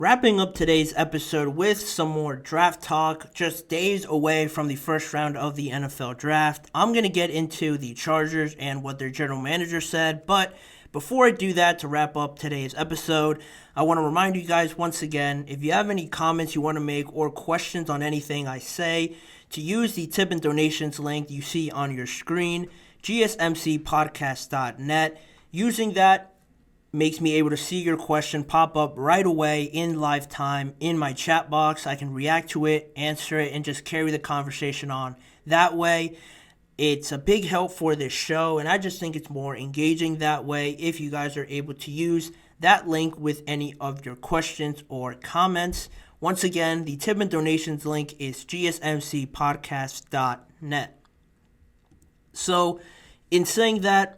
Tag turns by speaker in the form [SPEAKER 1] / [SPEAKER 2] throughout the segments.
[SPEAKER 1] Wrapping up today's episode with some more draft talk, just days away from the first round of the NFL draft. I'm going to get into the Chargers and what their general manager said, but before I do that, to wrap up today's episode, I want to remind you guys once again, if you have any comments you want to make or questions on anything I say, to use the tip and donations link you see on your screen, GSMCPodcast.net. Using that makes me able to see your question pop up right away in live time in my chat box. I can react to it, answer it, and just carry the conversation on that way. It's a big help for this show, and I just think it's more engaging that way if you guys are able to use that link with any of your questions or comments. Once again, the tip and donations link is gsmcpodcast.net. So, in saying that,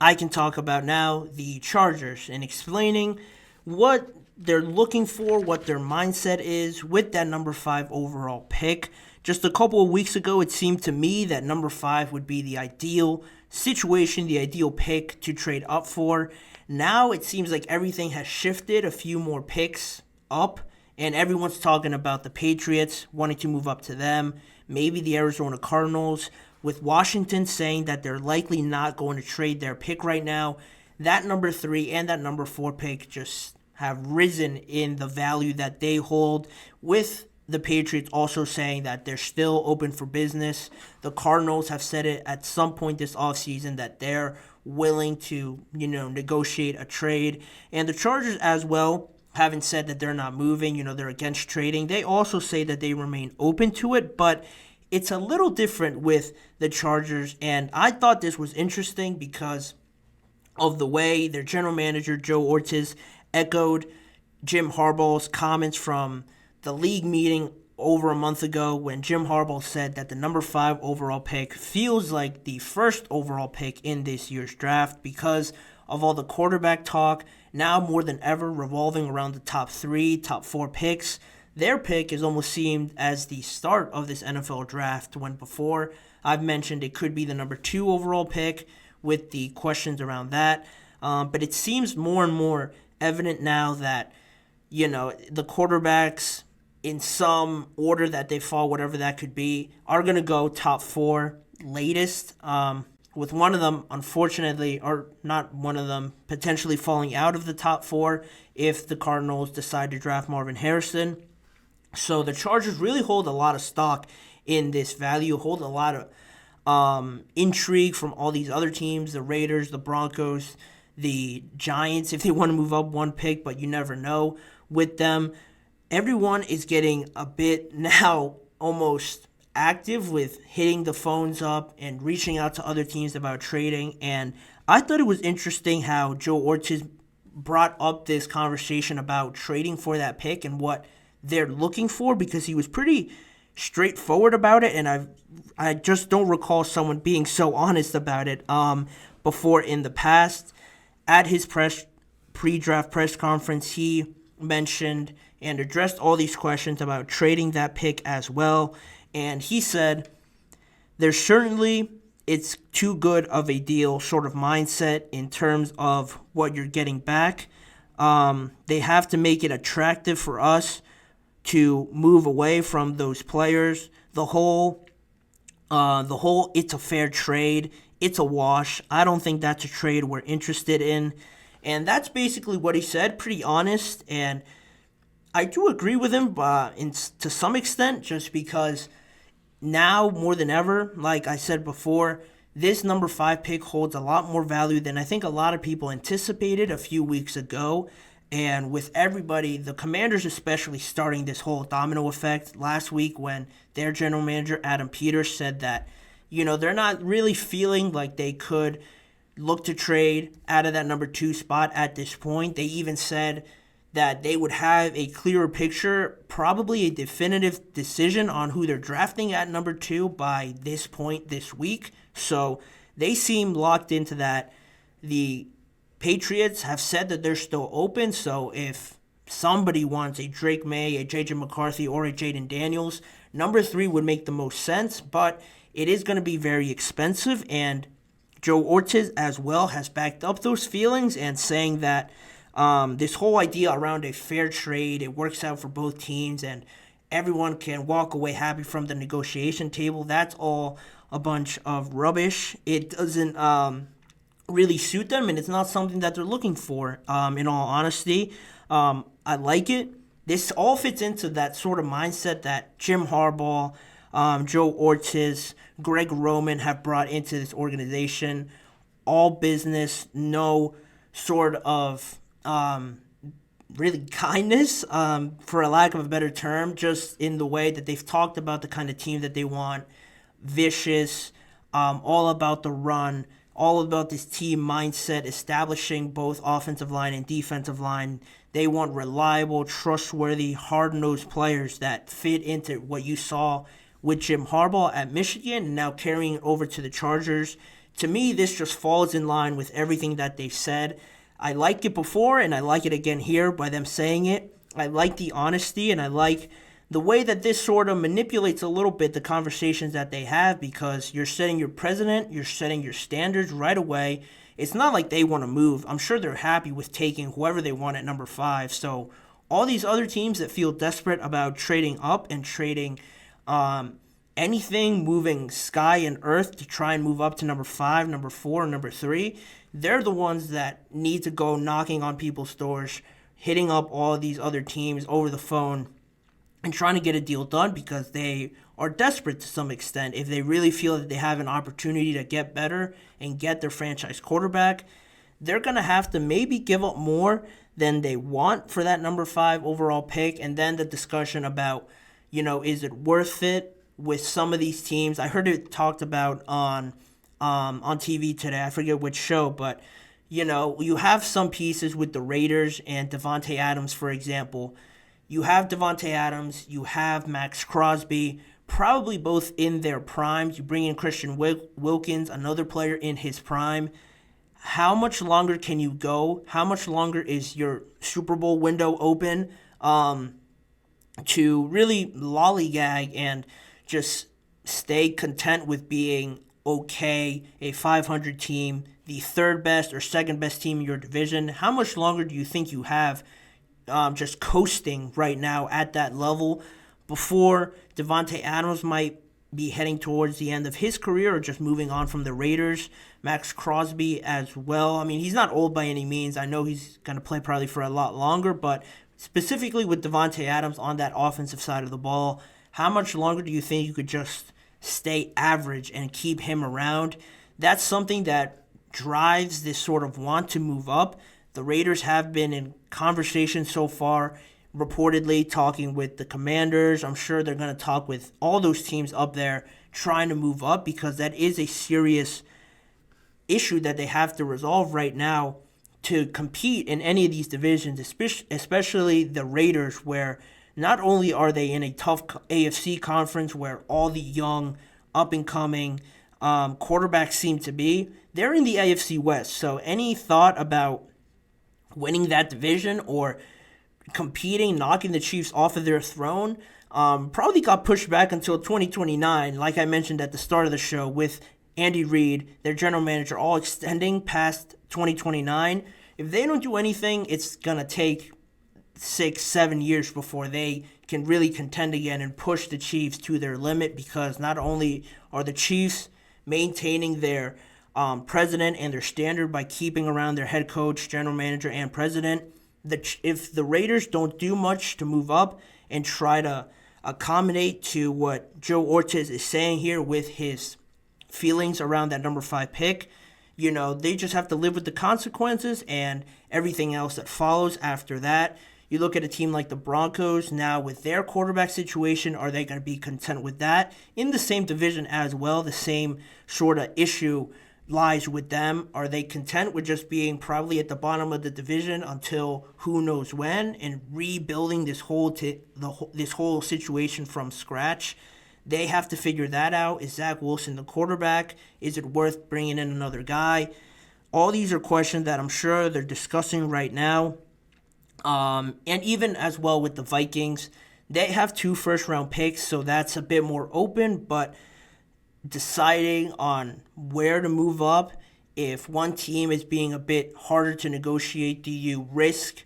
[SPEAKER 1] I can talk about now the Chargers and explaining what they're looking for, what their mindset is with that number 5 overall pick. Just a couple of weeks ago, it seemed to me that number 5 would be the ideal situation, the ideal pick to trade up for. Now it seems like everything has shifted a few more picks up, and everyone's talking about the Patriots wanting to move up to them, maybe the Arizona Cardinals, with Washington saying that they're likely not going to trade their pick right now. That number 3 and that number 4 pick just have risen in the value that they hold, with the Patriots also saying that they're still open for business. The Cardinals have said it at some point this offseason that they're willing to, negotiate a trade. And the Chargers as well haven't said that they're not moving, they're against trading. They also say that they remain open to it, but it's a little different with the Chargers, and I thought this was interesting because of the way their general manager, Joe Ortiz, echoed Jim Harbaugh's comments from the league meeting over a month ago when Jim Harbaugh said that the number 5 overall pick feels like the first overall pick in this year's draft because of all the quarterback talk, now more than ever revolving around the top 3, top 4 picks. Their pick is almost seemed as the start of this NFL draft, when before I've mentioned it could be the number 2 overall pick with the questions around that. But it seems more and more evident now that, the quarterbacks in some order that they fall, whatever that could be, are going to go top 4 latest. With one of them, unfortunately, or not one of them, potentially falling out of the top 4 if the Cardinals decide to draft Marvin Harrison. So the Chargers really hold a lot of stock in this value, hold a lot of intrigue from all these other teams, the Raiders, the Broncos, the Giants, if they want to move up one pick, but you never know with them. Everyone is getting a bit now almost active with hitting the phones up and reaching out to other teams about trading. And I thought it was interesting how Joe Ortiz brought up this conversation about trading for that pick and what they're looking for, because he was pretty straightforward about it, and I just don't recall someone being so honest about it before in the past. At his pre-draft press conference, he mentioned and addressed all these questions about trading that pick as well, and he said there's certainly it's too good of a deal sort of mindset in terms of what you're getting back. They have to make it attractive for us to move away from those players. The whole it's a fair trade, it's a wash. I don't think that's a trade we're interested in. And that's basically what he said, pretty honest. And I do agree with him to some extent, just because now more than ever, like I said before, this number 5 pick holds a lot more value than I think a lot of people anticipated a few weeks ago. And with everybody, the Commanders especially, starting this whole domino effect last week when their general manager, Adam Peters, said that, they're not really feeling like they could look to trade out of that number 2 spot at this point. They even said that they would have a clearer picture, probably a definitive decision on who they're drafting at number 2 by this point this week. So they seem locked into that. The Patriots have said that they're still open, so if somebody wants a Drake May, a J.J. McCarthy, or a Jaden Daniels, number 3 would make the most sense, but it is going to be very expensive, and Joe Ortiz as well has backed up those feelings and saying that This whole idea around a fair trade, it works out for both teams, and everyone can walk away happy from the negotiation table. That's all a bunch of rubbish. It doesn't really suit them, and it's not something that they're looking for, in all honesty. I like it. This all fits into that sort of mindset that Jim Harbaugh, Joe Ortiz, Greg Roman have brought into this organization. All business, no sort of really kindness, for a lack of a better term, just in the way that they've talked about the kind of team that they want. Vicious, all about the run, all about this team mindset, establishing both offensive line and defensive line. They want reliable, trustworthy, hard-nosed players that fit into what you saw with Jim Harbaugh at Michigan and now carrying it over to the Chargers. To me, this just falls in line with everything that they've said. I liked it before, and I like it again here by them saying it. I like the honesty, and I like the way that this sort of manipulates a little bit the conversations that they have, because you're setting your precedent, you're setting your standards right away. It's not like they want to move. I'm sure they're happy with taking whoever they want at number 5. So all these other teams that feel desperate about trading up and trading anything, moving sky and earth to try and move up to number 5, number 4, number 3, they're the ones that need to go knocking on people's doors, hitting up all of these other teams over the phone and trying to get a deal done, because they are desperate to some extent. If they really feel that they have an opportunity to get better and get their franchise quarterback, they're going to have to maybe give up more than they want for that number 5 overall pick. And then the discussion about, is it worth it with some of these teams? I heard it talked about on TV today. I forget which show, but, you have some pieces with the Raiders and Devontae Adams, for example. You have Devontae Adams, you have Max Crosby, probably both in their primes. You bring in Christian Wilkins, another player in his prime. How much longer can you go? How much longer is your Super Bowl window open to really lollygag and just stay content with being okay, a 500 team, the third best or second best team in your division? How much longer do you think you have just coasting right now at that level before Devontae Adams might be heading towards the end of his career or just moving on from the Raiders? Max Crosby as well. I mean, he's not old by any means. I know he's going to play probably for a lot longer, but specifically with Devontae Adams on that offensive side of the ball, how much longer do you think you could just stay average and keep him around? That's something that drives this sort of want to move up. The Raiders have been in conversation so far, reportedly talking with the Commanders. I'm sure they're going to talk with all those teams up there trying to move up, because that is a serious issue that they have to resolve right now to compete in any of these divisions, especially the Raiders, where not only are they in a tough AFC conference where all the young, up-and-coming quarterbacks seem to be, they're in the AFC West. So any thought about winning that division or competing, knocking the Chiefs off of their throne, probably got pushed back until 2029, like I mentioned at the start of the show, with Andy Reid, their general manager, all extending past 2029. If they don't do anything, it's going to take 6-7 years before they can really contend again and push the Chiefs to their limit, because not only are the Chiefs maintaining their president and their standard by keeping around their head coach, general manager, and president, if the Raiders don't do much to move up and try to accommodate to what Joe Ortiz is saying here with his feelings around that number 5 pick, they just have to live with the consequences and everything else that follows after that. You look at a team like the Broncos now with their quarterback situation. Are they going to be content with that? In the same division as well, the same sort of issue lies with them. Are they content with just being probably at the bottom of the division until who knows when, and rebuilding this whole situation from scratch? They have to figure that out. Is Zach Wilson the quarterback? Is it worth bringing in another guy? All these are questions that I'm sure they're discussing right now. And even as well with the Vikings, they have 2 first-round picks, so that's a bit more open, but deciding on where to move up if one team is being a bit harder to negotiate, do you risk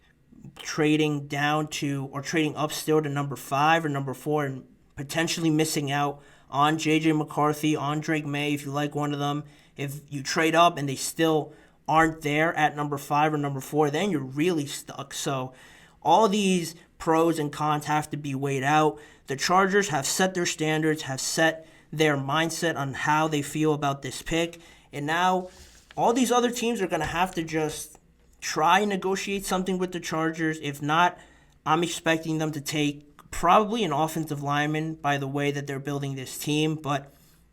[SPEAKER 1] trading down to or trading up still to number 5 or number 4 and potentially missing out on J.J. McCarthy, on Drake May, if you like one of them? If you trade up and they still aren't there at number 5 or number 4, then you're really stuck. So all these pros and cons have to be weighed out. The Chargers have set their standards, have set their mindset on how they feel about this pick, and now all these other teams are going to have to just try and negotiate something with the Chargers. If not, I'm expecting them to take probably an offensive lineman by the way that they're building this team. But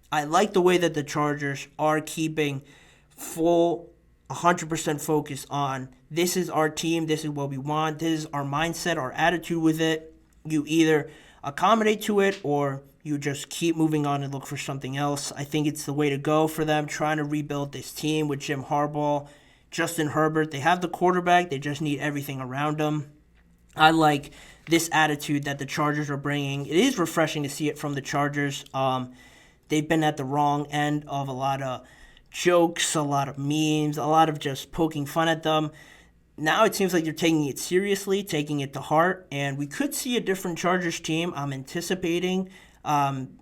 [SPEAKER 1] I like the way that the Chargers are keeping full 100% focus on this is our team, this is what we want, this is our mindset, our attitude with it. You either accommodate to it or you just keep moving on and look for something else. I think it's the way to go for them, trying to rebuild this team with Jim Harbaugh, Justin Herbert. They have the quarterback. They just need everything around them. I like this attitude that the Chargers are bringing. It is refreshing to see it from the Chargers. They've been at the wrong end of a lot of jokes, a lot of memes, a lot of just poking fun at them. Now it seems like they're taking it seriously, taking it to heart, and we could see a different Chargers team. I'm anticipating them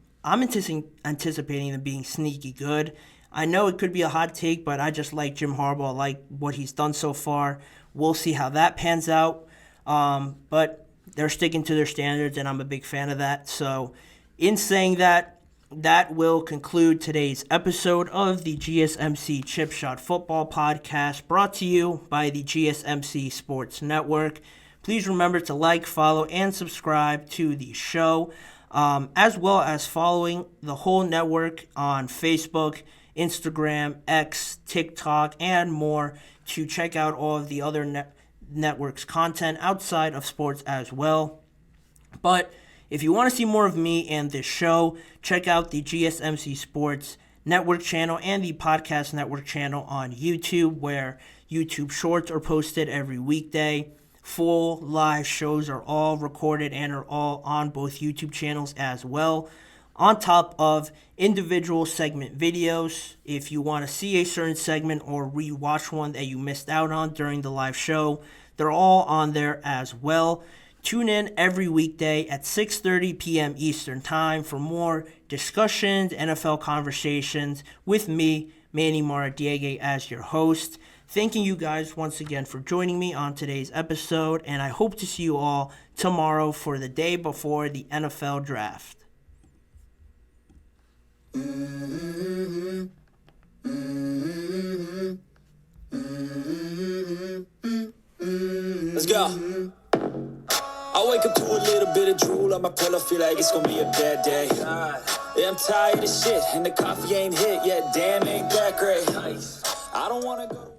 [SPEAKER 1] being sneaky good. I know it could be a hot take, but I just like Jim Harbaugh. I like what he's done so far. We'll see how that pans out. But they're sticking to their standards, and I'm a big fan of that. So in saying that, that will conclude today's episode of the GSMC Chip Shot Football Podcast, brought to you by the GSMC Sports Network. Please remember to like, follow, and subscribe to the show, as well as following the whole network on Facebook, Instagram, X, TikTok, and more to check out all of the other networks' content outside of sports as well. But if you want to see more of me and this show, check out the GSMC Sports Network channel and the Podcast Network channel on YouTube, where YouTube Shorts are posted every weekday. Full live shows are all recorded and are all on both YouTube channels as well, on top of individual segment videos. If you want to see a certain segment or rewatch one that you missed out on during the live show, they're all on there as well. Tune in every weekday at 6:30 p.m. Eastern Time for more discussions, NFL conversations with me, Manny Maradiaga, as your host. Thanking you guys once again for joining me on today's episode, and I hope to see you all tomorrow for the day before the NFL Draft.
[SPEAKER 2] Let's go. I wake up to a little bit of drool on my pillow, feel like it's gonna be a bad day. Yeah, I'm tired of shit, and the coffee ain't hit yet, damn, ain't that great. I don't wanna go